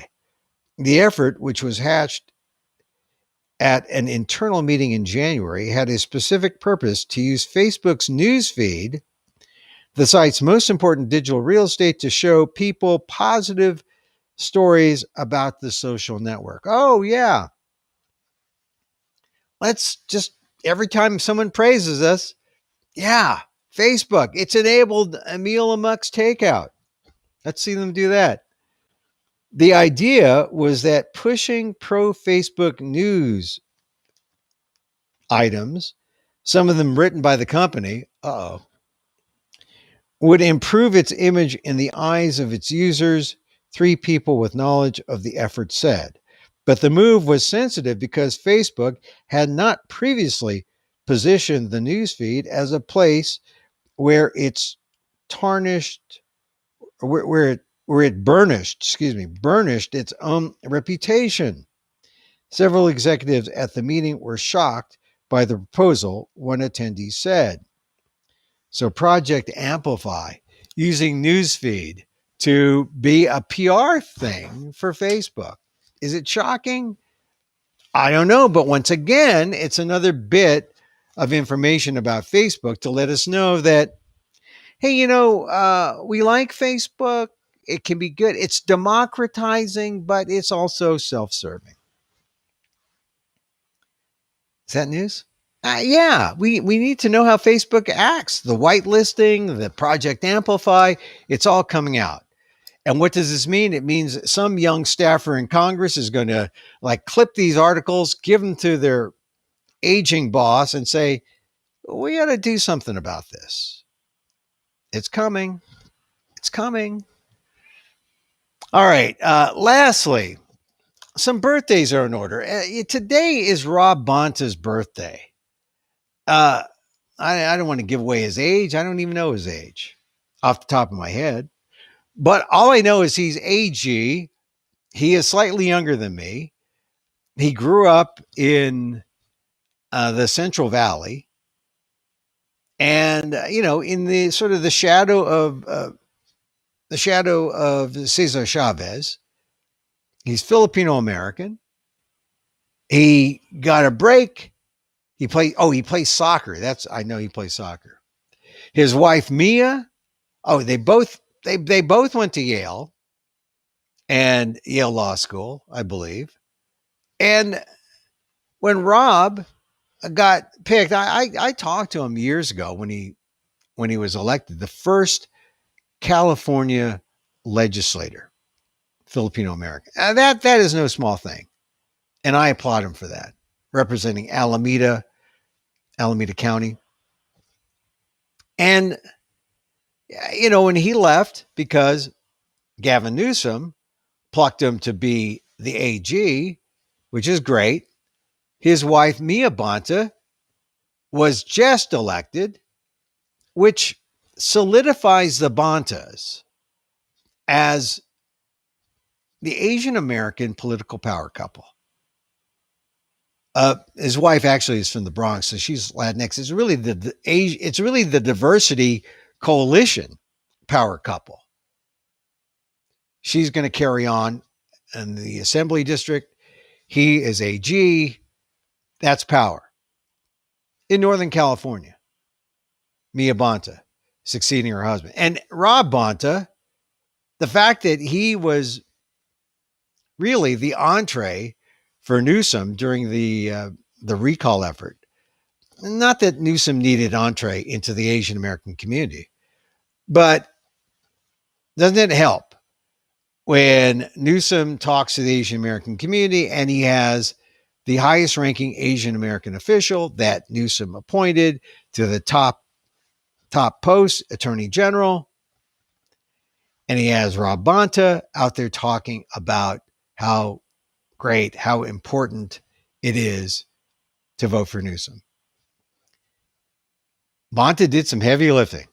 The effort, which was hatched at an internal meeting in January, had a specific purpose to use Facebook's news feed, the site's most important digital real estate, to show people positive stories about the social network. Oh, yeah. Let's just, every time someone praises us, yeah, Facebook, it's enabled Emil Guillermo's takeout. Let's see them do that. The idea was that pushing pro Facebook news items, some of them written by the company, would improve its image in the eyes of its users, three people with knowledge of the effort said. But the move was sensitive because Facebook had not previously positioned the newsfeed as a place where it's tarnished, where it burnished its own reputation. Several executives at the meeting were shocked by the proposal, one attendee said. So Project Amplify, using newsfeed to be a PR thing for Facebook. Is it shocking? I don't know. But once again, it's another bit of information about Facebook to let us know that, hey, we like Facebook. It can be good. It's democratizing, but it's also self-serving. Is that news? Yeah, we need to know how Facebook acts. The whitelisting, the Project Amplify, it's all coming out. And what does this mean? It means some young staffer in Congress is going to clip these articles, give them to their aging boss and say, we got to do something about this. It's coming. It's coming. All right. Lastly, some birthdays are in order. Today is Rob Bonta's birthday. I don't want to give away his age. I don't even know his age off the top of my head. But all I know is he's AG. He is slightly younger than me. He grew up in the Central Valley, and in the sort of the shadow of Cesar Chavez. He's Filipino American. He got a break. He plays soccer. I know he plays soccer. His wife Mia, they both went to Yale and Yale Law School, I believe. And when Rob got picked, I talked to him years ago when he was elected, the first California legislator, Filipino American. That is no small thing. And I applaud him for that, representing Alameda County. And, when he left because Gavin Newsom plucked him to be the AG, which is great, his wife, Mia Bonta, was just elected, which solidifies the Bontas as the Asian American political power couple. His wife actually is from the Bronx, so she's Latinx. It's really the diversity coalition power couple. She's going to carry on in the assembly district. He is AG. That's power. In Northern California, Mia Bonta succeeding her husband. And Rob Bonta, the fact that he was really the entree for Newsom during the recall effort. Not that Newsom needed entree into the Asian American community, but doesn't it help when Newsom talks to the Asian American community and he has the highest ranking Asian American official that Newsom appointed to the top post, Attorney General, and he has Rob Bonta out there talking about how great, how important it is to vote for Newsom. Bonta did some heavy lifting.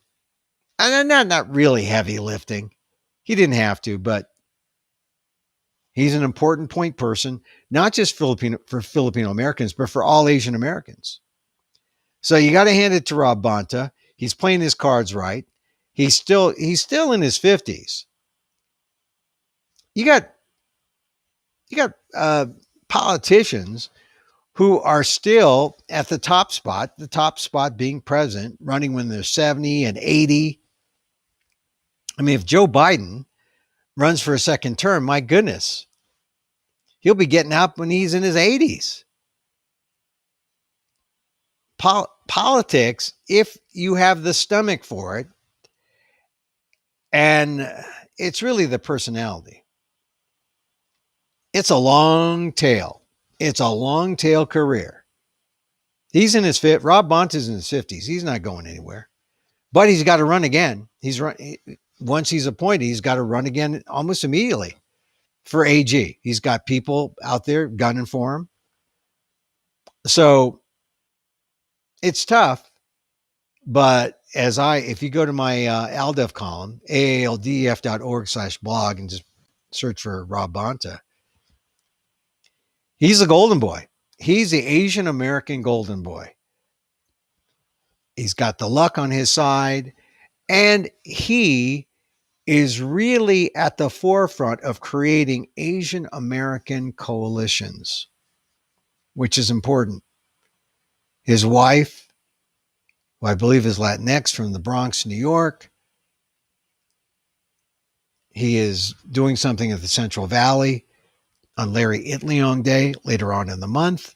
And not really heavy lifting. He didn't have to, but he's an important point person, not just for Filipino Americans, but for all Asian Americans. So you got to hand it to Rob Bonta. He's playing his cards right. He's still in his 50s. You got politicians who are still at the top spot being president, running when they're 70 and 80. I mean, if Joe Biden runs for a second term, my goodness, he'll be getting out when he's in his 80s. Politics, if you have the stomach for it, and it's really the personality. It's a long tail. It's a long tail career. Rob Bonta's in his 50s. He's not going anywhere. But he's got to run again. Once he's appointed, he's got to run again almost immediately for AG. He's got people out there gunning for him. So it's tough. But if you go to my ALDEF column, aaldef.org/blog, and just search for Rob Bonta, he's a golden boy. He's the Asian American golden boy. He's got the luck on his side, and he is really at the forefront of creating Asian American coalitions, which is important. His wife, who I believe is Latinx from the Bronx, New York, he is doing something at the Central Valley on Larry Itliong Day later on in the month,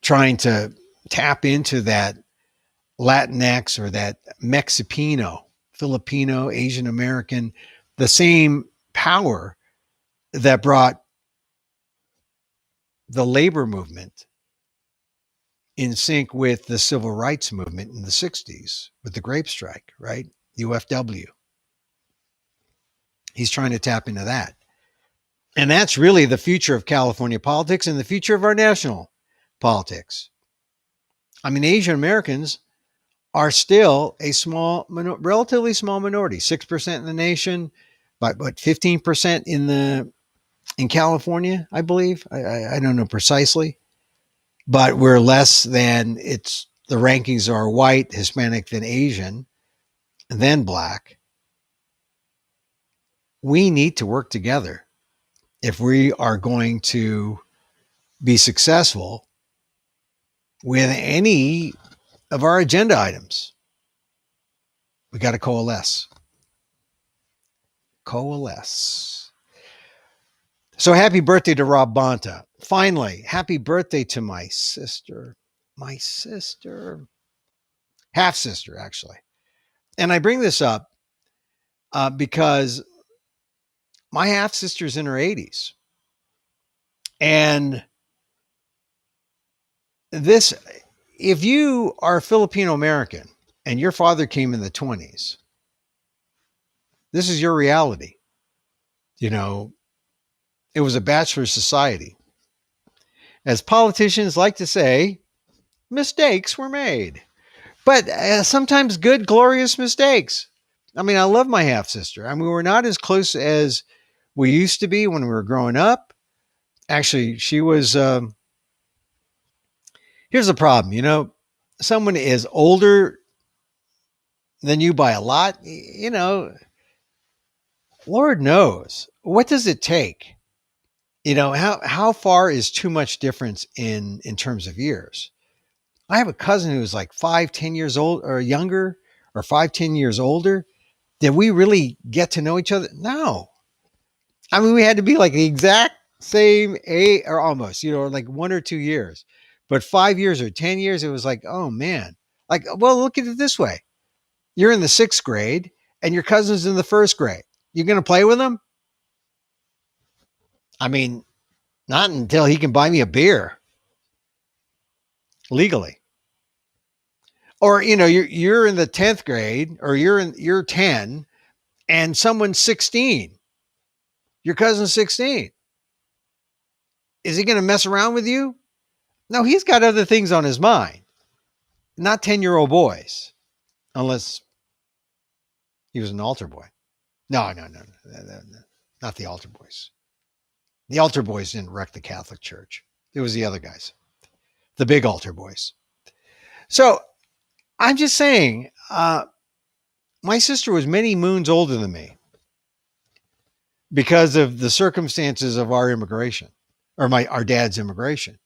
trying to tap into that Latinx or that Mexipino, Filipino, Asian American, the same power that brought the labor movement in sync with the civil rights movement in the 60s with the grape strike, right? UFW. He's trying to tap into that. And that's really the future of California politics and the future of our national politics. I mean, Asian Americans are still a relatively small minority, 6% in the nation, but 15% in California, I believe. I don't know precisely. but we're less than it's the rankings are white, Hispanic, then Asian, and then black. We need to work together if we are going to be successful with any of our agenda items. We got to coalesce. Coalesce. So happy birthday to Rob Bonta. Finally, happy birthday to my sister. My sister. Half sister, actually. And I bring this up because my half sister's in her 80s. And this, if you are Filipino American and your father came in the 20s, this is your reality. You know, it was a bachelor society. As politicians like to say, mistakes were made, but sometimes good, glorious mistakes. I mean, I love my half sister. I mean, we're not as close as we used to be when we were growing up. Actually, she was. Here's the problem, someone is older than you by a lot. Lord knows what does it take. How far is too much difference in terms of years? I have a cousin who's like 5, 10 years old or younger, or 5, 10 years older. Did we really get to know each other? No. I mean, we had to be like the exact same age or almost, like 1 or 2 years. But 5 years or 10 years, it was like, oh man. Like, well, look at it this way. You're in the sixth grade and your cousin's in the first grade. You're going to play with him? I mean, not until he can buy me a beer legally. Or, you're in the 10th grade or you're 10 and someone's 16. Your cousin's 16. Is he going to mess around with you? No, he's got other things on his mind. Not 10-year-old boys, unless he was an altar boy. No, not the altar boys. The altar boys didn't wreck the Catholic Church. It was the other guys, the big altar boys. So I'm just saying, my sister was many moons older than me because of the circumstances of our immigration, or our dad's immigration.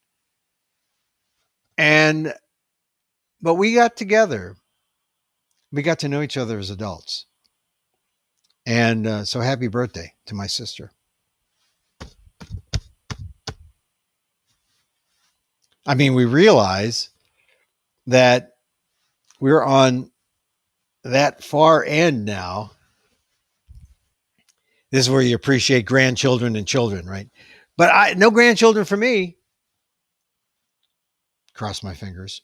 But we got together. We got to know each other as adults. And so happy birthday to my sister. I mean, we realize that we're on that far end now. This is where you appreciate grandchildren and children, right? But no grandchildren for me. Cross my fingers.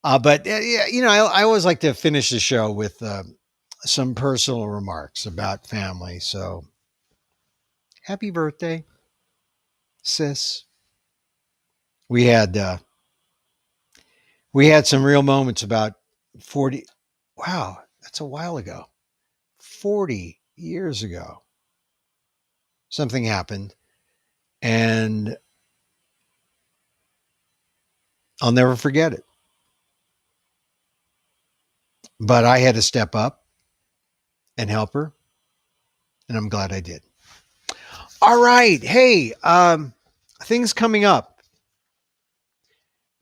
But yeah, I always like to finish the show with some personal remarks about family. So happy birthday, sis. We had some real moments about 40. Wow, that's a while ago. 40 years ago. Something happened, and I'll never forget it. But I had to step up and help her, and I'm glad I did. All right. Hey, things coming up.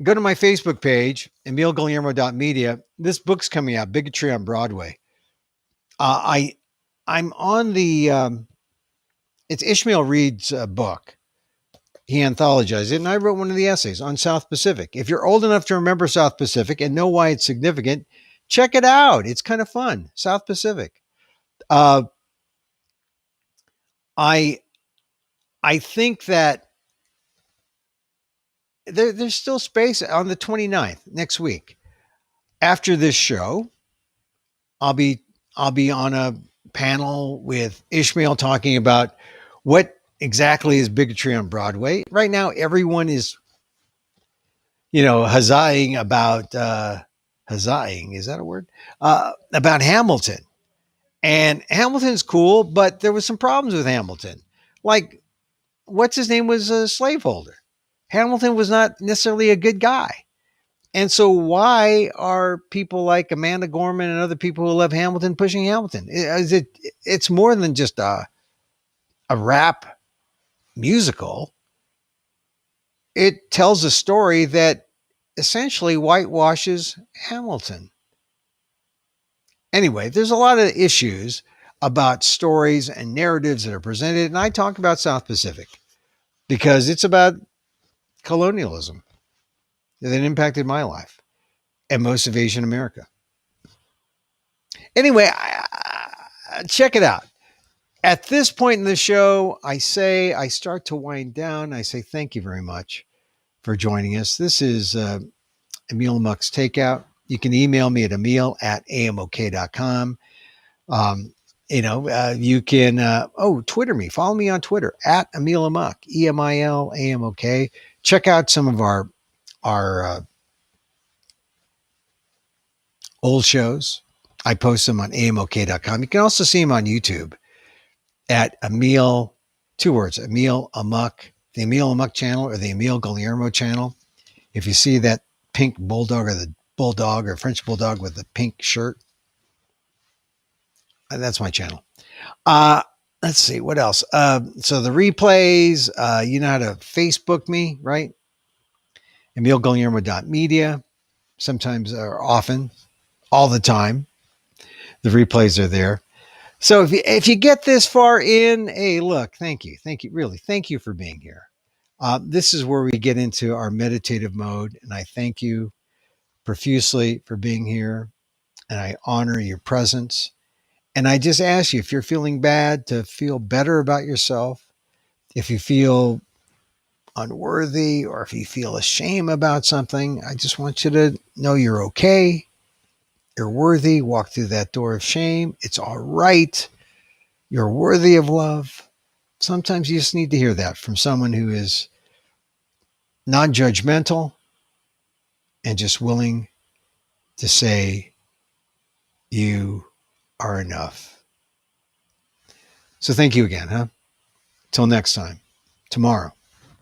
Go to my Facebook page, emilguillermo.media. This book's coming out, Bigotry on Broadway. I'm on the it's Ishmael Reed's book. He anthologized it, and I wrote one of the essays on South Pacific. If you're old enough to remember South Pacific and know why it's significant, check it out. It's kind of fun. South Pacific. I think that there's still space on the 29th next week. After this show, I'll be on a panel with Ishmael talking about what exactly is bigotry on Broadway. Right now, everyone is, huzzahing about huzzahing. Is that a word? About Hamilton. And Hamilton's cool, but there was some problems with Hamilton. Like what's his name was a slaveholder. Hamilton was not necessarily a good guy. And so why are people like Amanda Gorman and other people who love Hamilton pushing Hamilton? It's more than just a rap musical. It tells a story that essentially whitewashes Hamilton. Anyway, there's a lot of issues about stories and narratives that are presented. And I talk about South Pacific because it's about colonialism that impacted my life and most of Asian America. Anyway, check it out. At this point in the show, I start to wind down. I say thank you very much for joining us. This is Emil Muck's Takeout. You can email me at emil@amok.com. You can, Twitter me. Follow me on Twitter at Emil Amok, EMILAMOK. Check out some of our old shows. I post them on amok.com. You can also see them on YouTube at Emil, 2 words, Emil Amok, the Emil Amok channel or the Emil Guillermo channel. If you see that pink bulldog or the bulldog or French bulldog with the pink shirt, that's my channel. Let's see what else. So the replays, you know how to Facebook me, right? EmilGuillermo.media. Sometimes or often, all the time, the replays are there. So if you get this far in, hey, look, thank you, really, thank you for being here. This is where we get into our meditative mode, and I thank you profusely for being here, and I honor your presence. And I just ask you, if you're feeling bad, to feel better about yourself. If you feel unworthy or if you feel ashamed about something, I just want you to know you're okay. You're worthy. Walk through that door of shame. It's all right. You're worthy of love. Sometimes you just need to hear that from someone who is non-judgmental and just willing to say you are enough. So thank you again, huh? Till next time, tomorrow,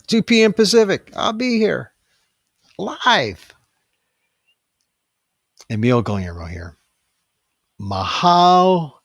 2 p.m. Pacific, I'll be here live. Emil Guillermo here. Mahal